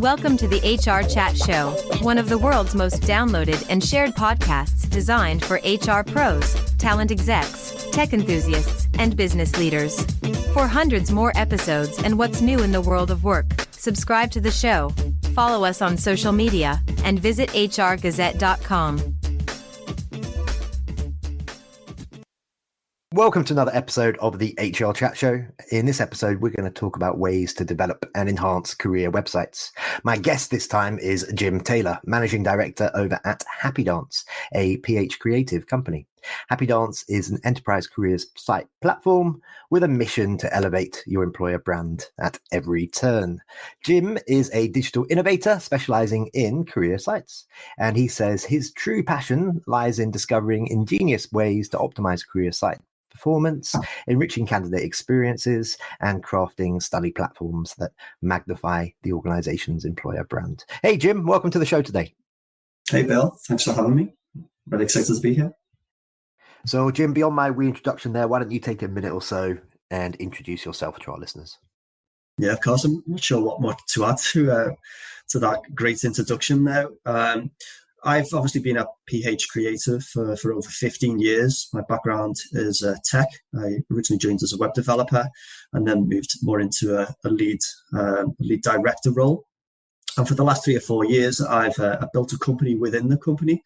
Welcome to the HR Chat Show, one of the world's most downloaded and shared podcasts designed for HR pros, talent execs, tech enthusiasts, and business leaders. For hundreds more episodes and what's new in the world of work, subscribe to the show, follow us on social media, and visit hrgazette.com. Welcome to another episode of the HR Chat Show. In this episode, we're going to talk about ways to develop and enhance career websites. My guest this time is Jim Taylor, Managing Director over at HappyDance, a Ph.Creative company. HappyDance is an enterprise careers site platform with a mission to elevate your employer brand at every turn. Jim is a digital innovator specializing in career sites, and he says his true passion lies in discovering ingenious ways to optimize career site performance, enriching candidate experiences, and crafting study platforms that magnify the organization's employer brand. Hey, Jim, welcome to the show today. Hey, Bill. Thanks for having me. Really excited to be here. So, Jim, beyond my reintroduction there, why don't you take a minute or so and introduce yourself to our listeners? Yeah, of course. I'm not sure what more to add to that great introduction there. I've obviously been at Ph.Creative for over 15 years. My background is tech. I originally joined as a web developer and then moved more into a lead director role. And for the last 3 or 4 years, I've built a company within the company,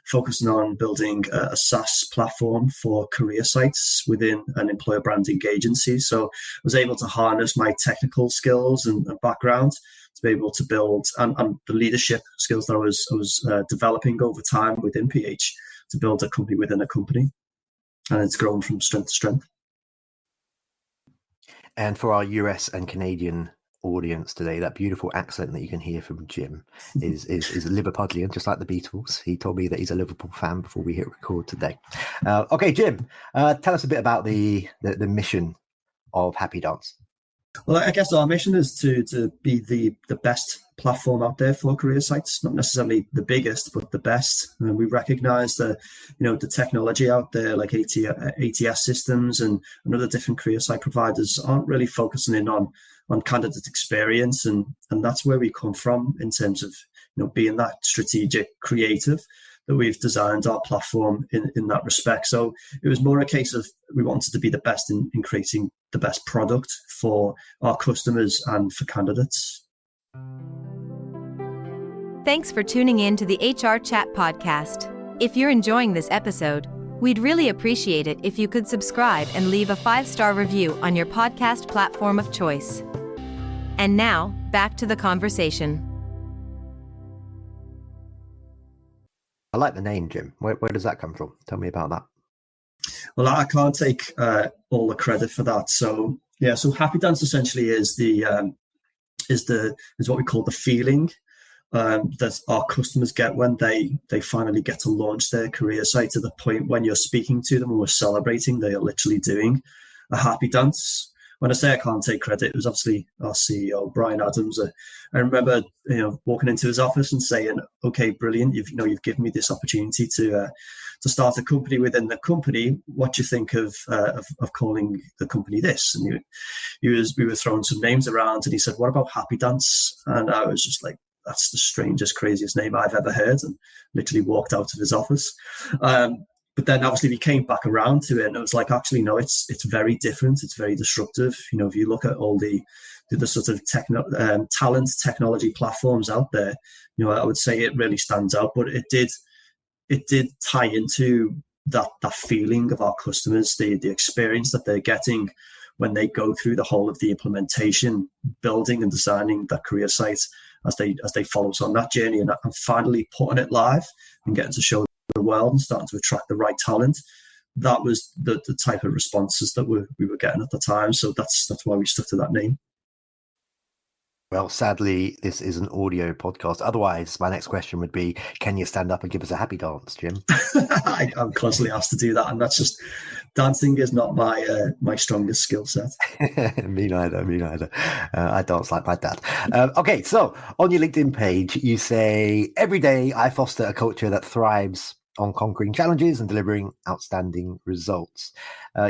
focusing on building a SaaS platform for career sites within an employer branding agency. So I was able to harness my technical skills and background to be able to build and the leadership skills that I was developing over time within PH to build a company within a company. And it's grown from strength to strength. And for our US and Canadian audience today, that beautiful accent that you can hear from Jim is Liverpudlian, just like the Beatles. He told me that he's a Liverpool fan before we hit record today. Okay, Jim, tell us a bit about the mission of HappyDance. Well, I guess our mission is to be the best platform out there for career sites, not necessarily the biggest, but the best. And we recognize that, the technology out there like ATS systems and other different career site providers aren't really focusing in on candidate experience. And that's where we come from in terms of, being that strategic creative that we've designed our platform in that respect. So it was more a case of we wanted to be the best in creating the best product for our customers and for candidates. Thanks for tuning in to the HR Chat Podcast. If you're enjoying this episode, we'd really appreciate it if you could subscribe and leave a 5-star review on your podcast platform of choice. And now, back to the conversation. I like the name, Jim. Where does that come from? Tell me about that. Well, I can't take all the credit for that. So HappyDance essentially is what we call the feeling that our customers get when they finally get to launch their career site, to the point when you're speaking to them and we're celebrating, they are literally doing a happy dance. When I say I can't take credit, it was obviously our CEO, Brian Adams. I remember, walking into his office and saying, "Okay, brilliant. You've given me this opportunity to start a company within the company. What do you think of calling the company this?" And we were throwing some names around, and he said, "What about HappyDance?" And I was just like, "That's the strangest, craziest name I've ever heard," and literally walked out of his office. But then obviously we came back around to it, and it was like, actually, no, it's very different. It's very disruptive. If you look at all the sort of talent technology platforms out there, I would say it really stands out. But it did tie into that feeling of our customers, the experience that they're getting when they go through the whole of the implementation, building and designing that career site as they follow us on that journey, and finally putting it live and getting to show the world and starting to attract the right talent. That was the type of responses that we were getting at the time. So that's why we stuck to that name. Well, sadly, this is an audio podcast. Otherwise, my next question would be, can you stand up and give us a happy dance, Jim? I'm constantly asked to do that, and that's just, dancing is not my strongest skill set. Me neither. I dance like my dad. Okay, so on your LinkedIn page, you say, "Every day I foster a culture that thrives on conquering challenges and delivering outstanding results."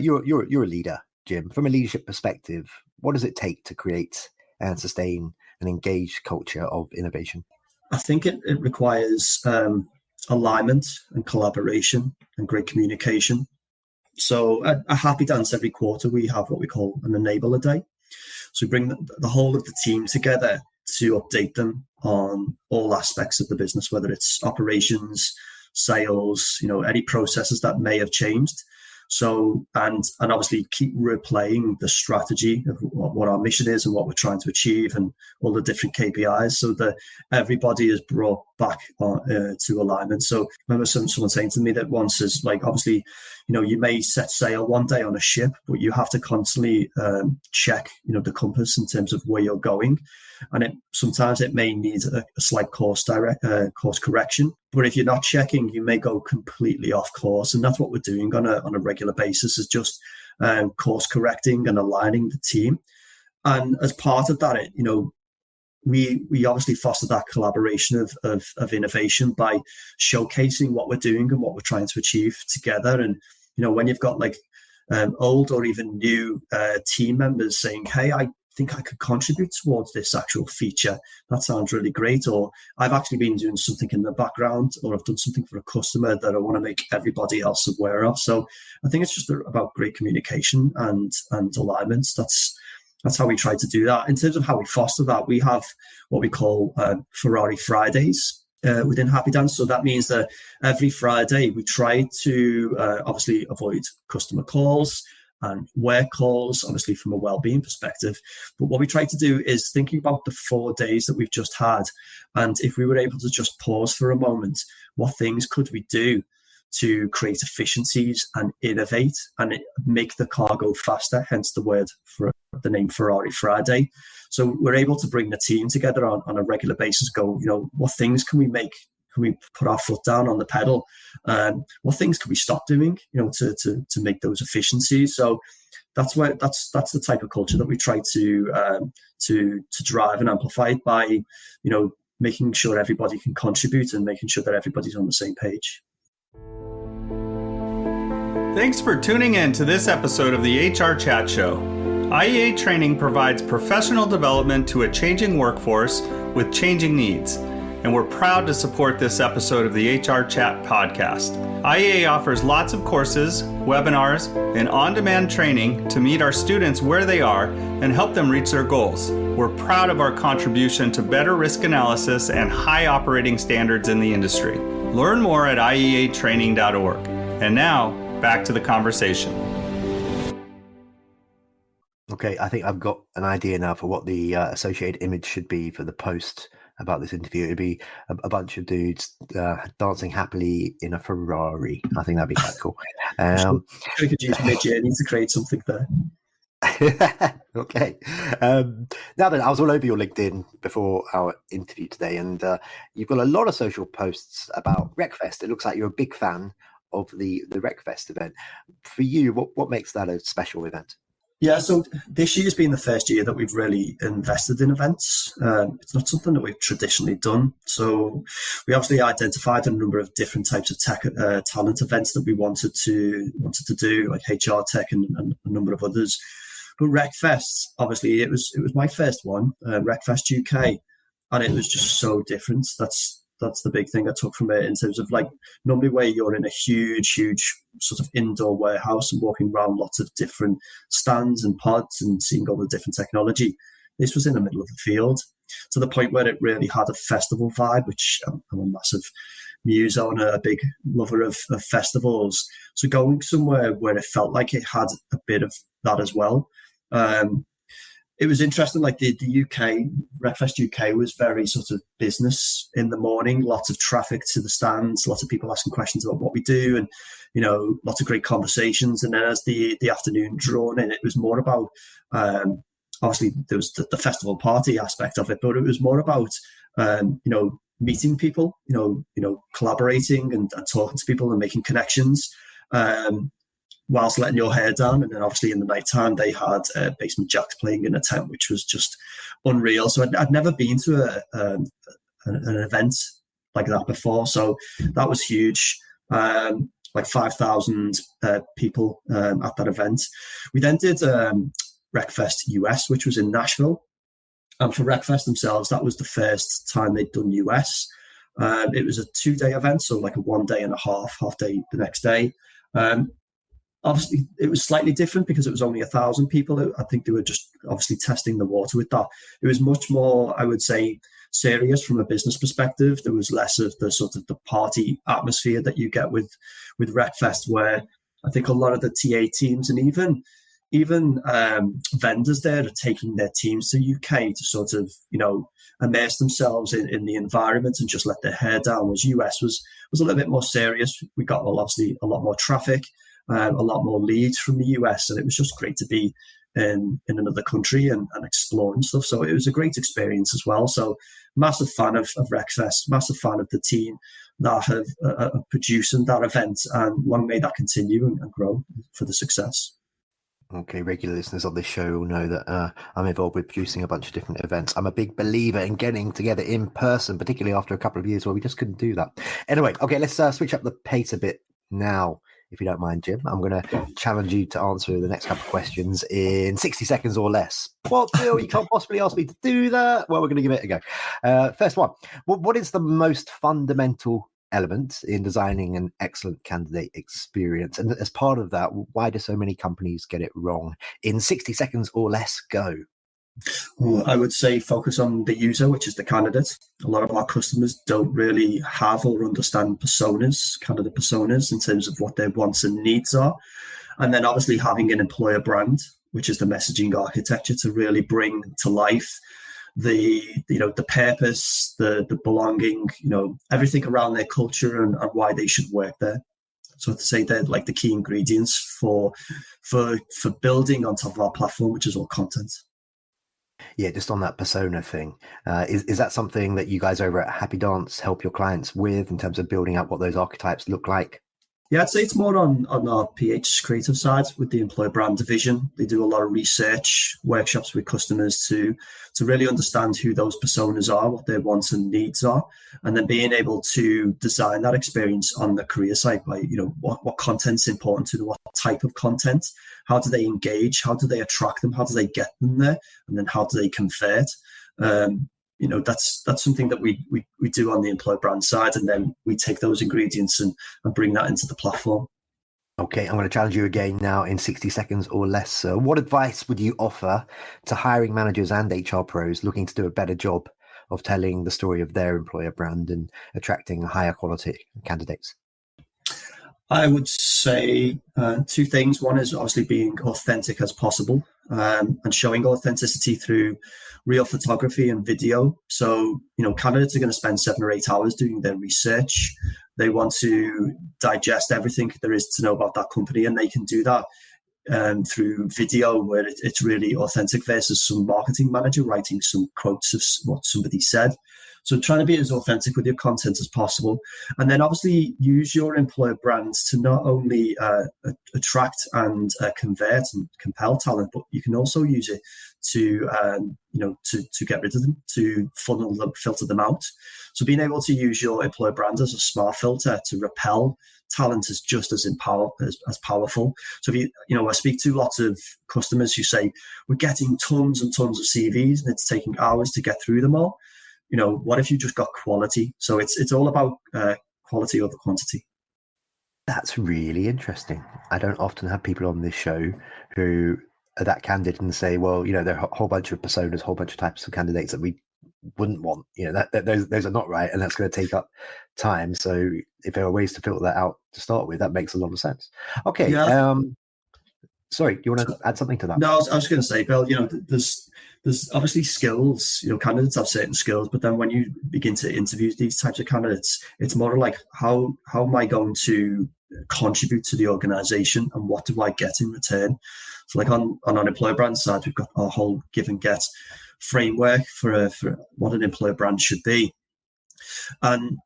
You're a leader, Jim. From a leadership perspective, what does it take to create and sustain an engaged culture of innovation? I think it requires alignment and collaboration and great communication. So at HappyDance, every quarter, we have what we call an enabler day. So we bring the whole of the team together to update them on all aspects of the business, whether it's operations, sales, any processes that may have changed. So, and obviously keep replaying the strategy of what our mission is and what we're trying to achieve and all the different KPIs so that everybody is brought back to alignment. So I remember someone saying to me that once is like, obviously, you may set sail one day on a ship, but you have to constantly check, the compass in terms of where you're going. And sometimes it may need a slight course correction. But if you're not checking, you may go completely off course. And that's what we're doing on a regular basis, is just course correcting and aligning the team. And as part of that, we obviously foster that collaboration of innovation by showcasing what we're doing and what we're trying to achieve together. And, when you've got like old or even new team members saying, hey, I think I could contribute towards this actual feature. That sounds really great. Or I've actually been doing something in the background, or I've done something for a customer that I want to make everybody else aware of. So I think it's just about great communication and alignment. That's how we try to do that. In terms of how we foster that, we have what we call Ferrari Fridays within HappyDance. So that means that every Friday we try to obviously avoid customer calls and work calls, obviously from a well-being perspective. But what we try to do is thinking about the 4 days that we've just had. And if we were able to just pause for a moment, what things could we do to create efficiencies and innovate and make the car go faster, hence the name Ferrari Friday. So we're able to bring the team together on a regular basis, go, what things can we make? Can we put our foot down on the pedal? What things can we stop doing, to make those efficiencies? So that's the type of culture that we try to drive and amplify by, making sure everybody can contribute and making sure that everybody's on the same page. Thanks for tuning in to this episode of the HR Chat Show. IEA training provides professional development to a changing workforce with changing needs, and we're proud to support this episode of the HR Chat podcast. IEA offers lots of courses, webinars, and on-demand training to meet our students where they are and help them reach their goals. We're proud of our contribution to better risk analysis and high operating standards in the industry. Learn more at ieatraining.org. And now, back to the conversation. Okay, I think I've got an idea now for what the associated image should be for the post about this interview. It'd be a bunch of dudes dancing happily in a Ferrari. I think that'd be quite cool. We could use Midjourney to create something there. Okay. Now then, I was all over your LinkedIn before our interview today, and you've got a lot of social posts about RecFest. It looks like you're a big fan of the RecFest event. For you, what makes that a special event? Yeah, so this year's been the first year that we've really invested in events. It's not something that we've traditionally done. So we obviously identified a number of different types of tech talent events that we wanted to do, like HR tech and a number of others. But RecFest, obviously, it was my first one, RecFest UK, and it was just so different. That's the big thing I took from it in terms of, like, normally where you're in a huge sort of indoor warehouse and walking around lots of different stands and pods and seeing all the different technology. This was in the middle of the field, to the point where it really had a festival vibe, which I'm a massive muso and a big lover of festivals. So going somewhere where it felt like it had a bit of that as well. It was interesting, like the UK, RecFest UK was very sort of business in the morning, lots of traffic to the stands, lots of people asking questions about what we do and, lots of great conversations. And then as the afternoon drawn in, it was more about, obviously there was the festival party aspect of it, but it was more about, meeting people, collaborating and talking to people and making connections. Whilst letting your hair down. And then obviously in the nighttime, they had Basement Jacks playing in a tent, which was just unreal. So I'd never been to an event like that before. So that was huge. Like 5,000 people at that event. We then did RecFest US, which was in Nashville. And for RecFest themselves, that was the first time they'd done US. It was a 2-day event, so like a 1 day and a half day the next day. Obviously, it was slightly different because it was only 1,000 people. I think they were just obviously testing the water with that. It was much more, I would say, serious from a business perspective. There was less of the sort of the party atmosphere that you get with RecFest, where I think a lot of the TA teams and even vendors there are taking their teams to UK to sort of, immerse themselves in the environment and just let their hair down. Whereas US was a little bit more serious. We got, obviously a lot more traffic, a lot more leads from the US, and it was just great to be in another country and explore and stuff. So it was a great experience as well. So massive fan of RecFest, massive fan of the team that have producing that event, and long may that continue and grow for the success. Okay, regular listeners on this show will know that I'm involved with producing a bunch of different events. I'm a big believer in getting together in person, particularly after a couple of years where we just couldn't do that. Anyway, okay, let's switch up the pace a bit now, if you don't mind, Jim. I'm going to challenge you to answer the next couple of questions in 60 seconds or less. What, Bill? You can't possibly ask me to do that. Well, we're going to give it a go. First one. What is the most fundamental element in designing an excellent candidate experience? And as part of that, why do so many companies get it wrong? In 60 seconds or less, go. I would say focus on the user, which is the candidate. A lot of our customers don't really have or understand candidate personas in terms of what their wants and needs are. And then obviously having an employer brand, which is the messaging architecture to really bring to life the purpose, the belonging, everything around their culture and why they should work there. So to say they're like the key ingredients for building on top of our platform, which is all content. Yeah, just on that persona thing, is that something that you guys over at HappyDance help your clients with in terms of building out what those archetypes look like? Yeah, I'd say it's more on our Ph.Creative side with the employer brand division. They do a lot of research workshops with customers to really understand who those personas are, what their wants and needs are, and then being able to design that experience on the career side by, what content's important to them, what type of content, how do they engage, how do they attract them, how do they get them there, and then how do they convert. That's something that we do on the employer brand side, and then we take those ingredients and bring that into the platform. Okay, I'm going to challenge you again now in 60 seconds or less. So what advice would you offer to hiring managers and HR pros looking to do a better job of telling the story of their employer brand and attracting higher quality candidates? I would say 2 things. One is obviously being authentic as possible, and showing authenticity through real photography and video. So, candidates are going to spend 7 or 8 hours doing their research. They want to digest everything there is to know about that company, and they can do that through video where it's really authentic versus some marketing manager writing some quotes of what somebody said. So trying to be as authentic with your content as possible. And then obviously use your employer brands to not only attract and convert and compel talent, but you can also use it to get rid of them, to funnel them, filter them out. So being able to use your employer brand as a smart filter to repel talent is just as powerful. So if I speak to lots of customers who say, we're getting tons and tons of CVs and it's taking hours to get through them all. What if you just got quality? So it's all about quality over quantity. That's really interesting. I don't often have people on this show who are that candid and say, well, there are a whole bunch of personas, a whole bunch of types of candidates that we wouldn't want. Those are not right, and that's going to take up time. So if there are ways to filter that out to start with, that makes a lot of sense. Okay. Yeah. Sorry, do you want to add something to that? No, I was going to say, Bill, there's obviously skills, candidates have certain skills, but then when you begin to interview these types of candidates, it's more like, how am I going to contribute to the organization and what do I get in return? So like on our employer brand side, we've got our whole give and get framework for what an employer brand should be. And,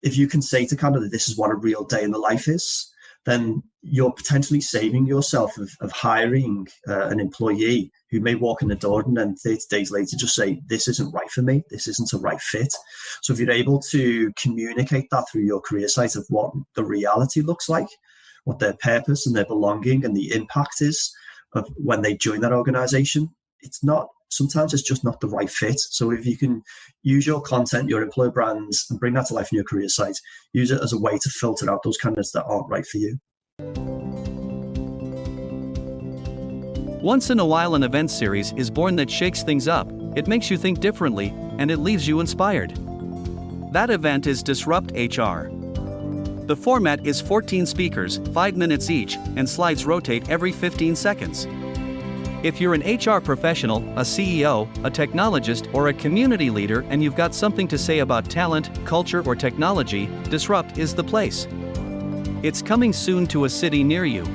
if you can say to candidate, this is what a real day in the life is, then you're potentially saving yourself of hiring an employee who may walk in the door and then 30 days later just say, this isn't right for me, this isn't a right fit. So if you're able to communicate that through your career site of what the reality looks like, what their purpose and their belonging and the impact is of when they join that organization, sometimes it's just not the right fit. So if you can use your content, your employer brands, and bring that to life in your career site, use it as a way to filter out those candidates that aren't right for you. Once in a while, an event series is born that shakes things up. It makes you think differently, and it leaves you inspired. That event is Disrupt HR. The format is 14 speakers, 5 minutes each, and slides rotate every 15 seconds. If you're an HR professional, a CEO, a technologist, or a community leader and you've got something to say about talent, culture, or technology, Disrupt is the place. It's coming soon to a city near you.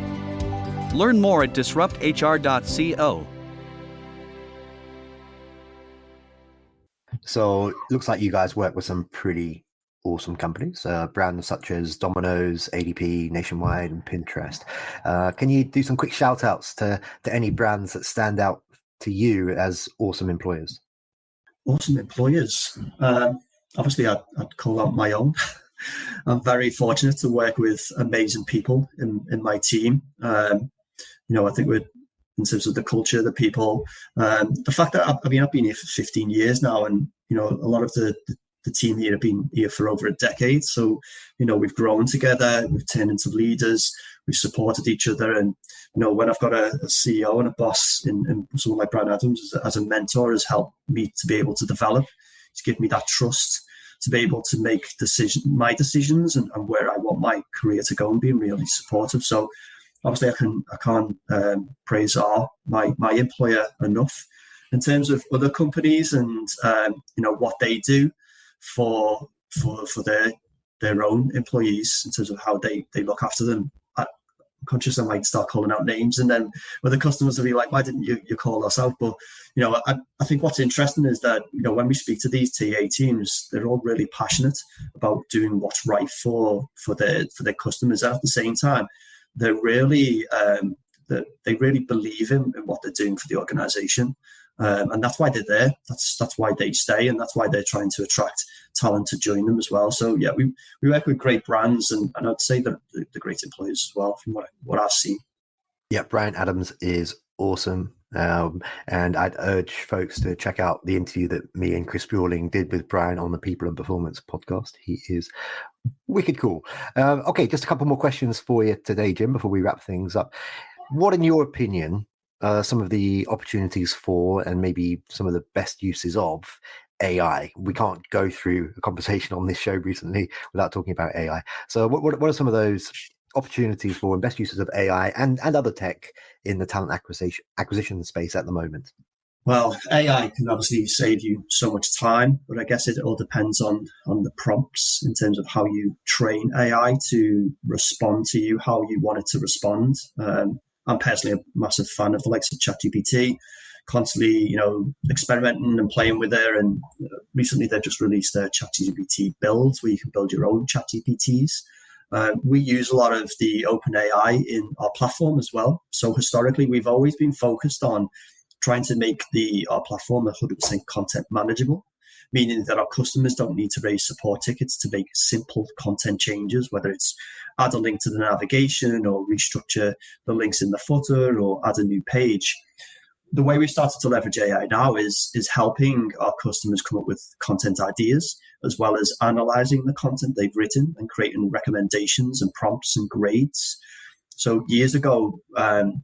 Learn more at disrupthr.co. So it looks like you guys work with some pretty awesome companies, brands such as Domino's, ADP, Nationwide, and Pinterest. Can you do some quick shout outs to any brands that stand out to you as awesome employers? Awesome employers. Obviously, I'd call out my own. I'm very fortunate to work with amazing people in my team. I think we're, in terms of the culture, the people, the fact that I've been here for 15 years now, and a lot of the team here have been here for over a decade. So, we've grown together, we've turned into leaders, we've supported each other. And, when I've got a CEO and a boss in someone like Brian Adams as a mentor, has helped me to be able to develop. He's given me that trust to be able to make my decisions and where I want my career to go, and being really supportive. So obviously I can't praise my employer enough. In terms of other companies and, what they do for their own employees, in terms of how they look after them. I'm conscious I might start calling out names, and then where the customers will be like, why didn't you call us out? But, I think what's interesting is that, when we speak to these TA teams, they're all really passionate about doing what's right for their customers. And at the same time, they're really, they really believe in what they're doing for the organization. And that's why they're there. That's why they stay, and that's why they're trying to attract talent to join them as well. So yeah, we work with great brands, and I'd say that the great employers as well, from what I've seen. Yeah, Brian Adams is awesome. And I'd urge folks to check out the interview that me and Chris Buehling did with Brian on the People and Performance podcast. He is wicked cool. Okay, just a couple more questions for you today, Jim, before we wrap things up. What, in your opinion, some of the opportunities for, and maybe some of the best uses of, AI? We can't go through a conversation on this show recently without talking about AI. So what are some of those opportunities for and best uses of AI and other tech in the talent acquisition space at the moment? Well, AI can obviously save you so much time, but I guess it all depends on the prompts in terms of how you train AI to respond to you, how you want it to respond. I'm personally a massive fan of the likes of ChatGPT, constantly, experimenting and playing with it. And recently they've just released their ChatGPT builds where you can build your own ChatGPTs. We use a lot of the OpenAI in our platform as well. So historically, we've always been focused on trying to make our platform 100% content manageable, meaning that our customers don't need to raise support tickets to make simple content changes, whether it's add a link to the navigation or restructure the links in the footer or add a new page. The way we've started to leverage AI now is helping our customers come up with content ideas, as well as analyzing the content they've written and creating recommendations and prompts and grades. So years ago,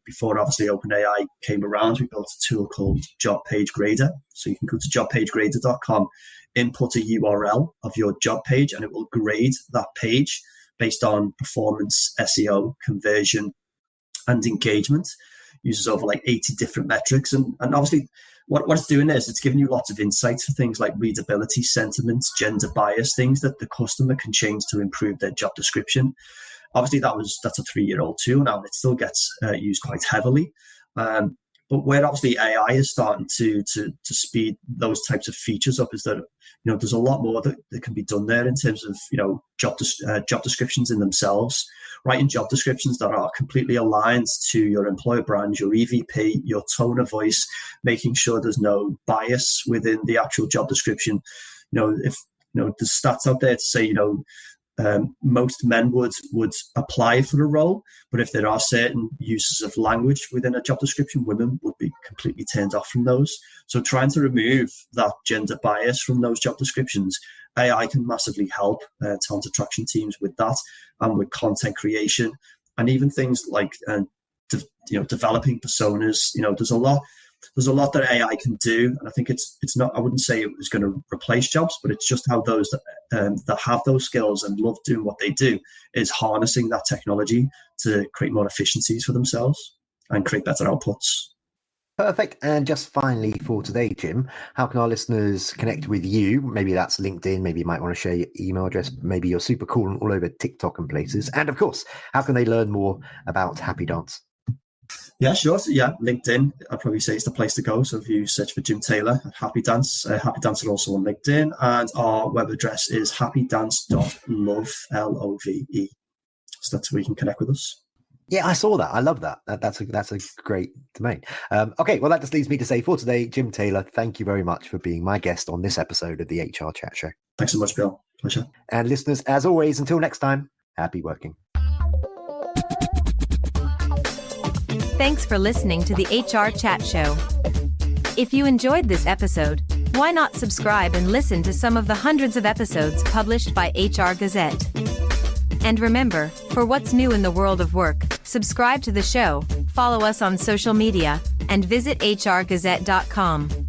before obviously OpenAI came around, we built a tool called Job Page Grader. So you can go to jobpagegrader.com, input a URL of your job page, and it will grade that page based on performance, SEO, conversion, and engagement. Uses over like 80 different metrics. And obviously what it's doing is it's giving you lots of insights for things like readability, sentiments, gender bias, things that the customer can change to improve their job description. Obviously that's a 3-year-old tool now, and it still gets used quite heavily. But where obviously AI is starting to speed those types of features up is that, there's a lot more that can be done there in terms of, job descriptions in themselves, writing job descriptions that are completely aligned to your employer brand, your EVP, your tone of voice, making sure there's no bias within the actual job description. If, there's stats out there to say, most men would apply for a role, but if there are certain uses of language within a job description, women would be completely turned off from those. So trying to remove that gender bias from those job descriptions, AI can massively help talent attraction teams with that, and with content creation, and even things like developing personas. There's a lot that AI can do, and I think it's not. I wouldn't say it was going to replace jobs, but it's just how those that have those skills and love doing what they do is harnessing that technology to create more efficiencies for themselves and create better outputs. Perfect. And just finally for today, Jim, how can our listeners connect with you? Maybe that's LinkedIn. Maybe you might want to share your email address. Maybe you're super cool and all over TikTok and places. And of course, how can they learn more about HappyDance? Yeah, sure. So, yeah, LinkedIn, I'd probably say it's the place to go. So if you search for Jim Taylor at HappyDance, HappyDance are also on LinkedIn, and our web address is happydance.love, Love. So that's where you can connect with us. Yeah, I saw that. I love that. That's a great domain. Okay, well, that just leaves me to say for today, Jim Taylor, thank you very much for being my guest on this episode of the HR Chat Show. Thanks so much, Bill. Pleasure. And listeners, as always, until next time, happy working. Thanks for listening to the HR Chat Show. If you enjoyed this episode, why not subscribe and listen to some of the hundreds of episodes published by HR Gazette? And remember, for what's new in the world of work, subscribe to the show, follow us on social media, and visit hrgazette.com.